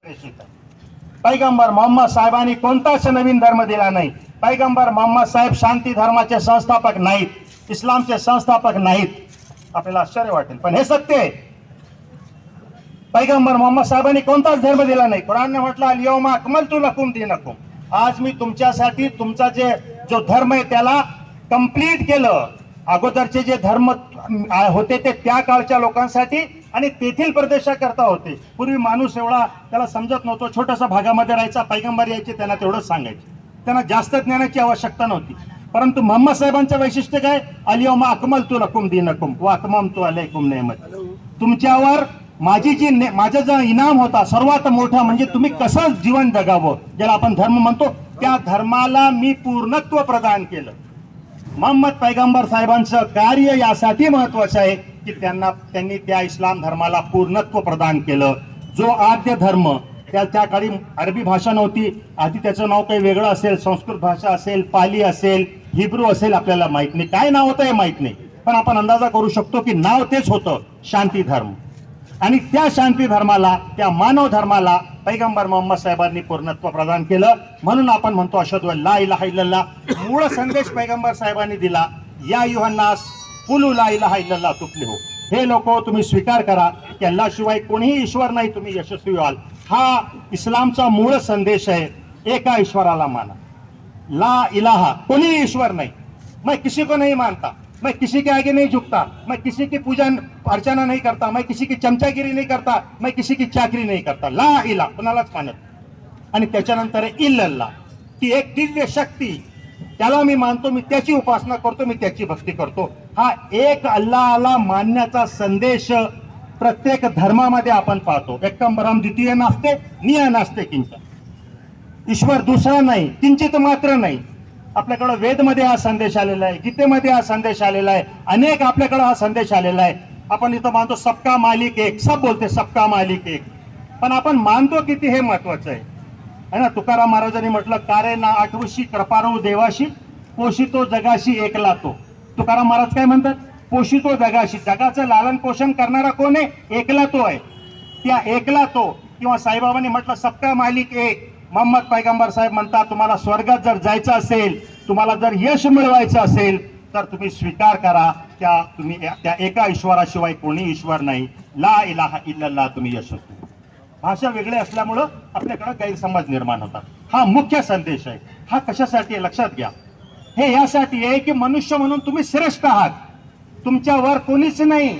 पैगंबर मोहम्मद साहेबांनी कोणताच नवीन धर्म दिला नाही. पैगंबर मोहम्मद साहेब शांती धर्माचे संस्थापक नाहीत, इस्लामचे संस्थापक नाहीत. आपल्याला आश्चर्य वाटेल पण हे सत्य आहे. पैगंबर मोहम्मद साहेबांनी कोणताच धर्म दिला नाही. कुरानने म्हटलं अल-यौमा अकमलतु लकुम दीनकुम, आज मी तुमच्यासाठी तुमचा जो धर्म आहे त्याला कंप्लीट केलं. अगोदरचे जे धर्म होते ते त्या काळच्या लोकांसाठी आणि तेथील प्रदेशाकरता होते. पूर्वी माणूस एवढा त्याला समजत नव्हतं, छोट्याशा भागामध्ये राहायचा, पैगंबर यायचे त्यांना तेवढंच सांगायचे, त्यांना जास्त ज्ञानाची आवश्यकता नव्हती. परंतु मोहम्मद साहेबांचं वैशिष्ट्य काय? अल-यौमा अकमलतु लकुम दीनकुम व अतममतु अलैकुम निअमती, तुमच्यावर माझा जो इनाम होता सर्वात मोठा म्हणजे तुम्ही कसं जीवन जगावं, ज्याला आपण धर्म म्हणतो, त्या धर्माला मी पूर्णत्व प्रदान केलं. मोहम्मद पैगंबर साहेबांचं कार्य यासाठी महत्वाचं आहे की त्यांनी त्या इस्लाम धर्माला पूर्णत्व प्रदान केलं. जो आद्य धर्म, त्या काळी अरबी भाषा नव्हती, आधी त्याचं नाव काही वेगळं असेल, संस्कृत भाषा असेल, पाली असेल, हिब्रू असेल, आपल्याला माहित नाही काय नाव होतं हे माहित नाही, पण आपण अंदाजा करू शकतो की नाव तेच होतं, शांती धर्म. आणि त्या शांती धर्माला, त्या मानव धर्माला पैगंबर मोहम्मद साहेबांनी पूर्णत्व प्रदान केलं. म्हणून आपण म्हणतो अशहदु अल्ला इलाहा इल्लल्लाह. मूळ संदेश पैगंबर साहेबांनी दिला, या अय्युहन्नास कुलू ला इलाहा इल्लल्लाह तुफ्लिहू, हे लोक तुम्ही स्वीकार करा की अल्लाशिवाय कोणीही ईश्वर नाही, तुम्ही यशस्वी व्हाल. हा इस्लामचा मूळ संदेश आहे. एका ईश्वराला माना, ला इलाहा, कोणी ईश्वर नाही, मैं किसी को नहीं मानता, मैं किसी के आगे नहीं झुकता, मैं किसी की पूजन अर्चना नहीं करता, मैं किसी की चमचागिरी नहीं करता, मैं किसी की चाकरी नहीं करता. ला इला, कुणालाच मानत. आणि त्याच्यानंतर इल्लल्लाह, की एक दिव्य शक्ती, त्याला मी मानतो, मी त्याची उपासना करतो, मी त्याची भक्ती करतो. हा एक अल्लाहला मानण्याचा संदेश प्रत्येक धर्मामध्ये आपण पाहतो. एकम ब्रह्म द्वितीय नास्ते निय नास्ते किंचित, ईश्वर दुसरा नाही, किंचित मात्र नाही. आपल्याकडे वेदमध्ये हा संदेश आलेला आहे, गीतेमध्ये हा संदेश आलेला आहे, अनेक आपल्याकडे हा संदेश आलेला आहे. आपण इथं मानतो सबका मालिक एक, सब बोलते सबका मालिक एक, पण आपण मानतो किती हे महत्वाचं आहे ना. तुकाराम महाराजांनी म्हटलं, कारे ना आठवशी कृपारू देवाशी, पोषितो जगाशी एकला तो. तुकाराम महाराज काय म्हणतात? पोषितो जगाशी, जगाचं लालन पोषण करणारा कोण आहे? एकला तो आहे. त्या एकला तो, किंवा साईबाबांनी म्हटलं सबका मालिक एक. मोहम्मद पैगंबर साहेब म्हणतात, तुम्हाला स्वर्गात जर जायचं असेल, तुम्हाला जर यश मिळवायचं असेल, तर तुम्ही स्वीकार करा त्या एका ईश्वराशिवाय कोणी ईश्वर नाही. ला इलाहा इल्लल्लाह, तुम्ही यशस्वी. भाषा वेगळे असल्यामुळं आपल्याकडे गैरसमज निर्माण होतात. हा मुख्य संदेश आहे. हा कशासाठी आहे लक्षात घ्या. हे यासाठी आहे की मनुष्य म्हणून तुम्ही श्रेष्ठ आहात, तुमच्यावर कोणीच नाही.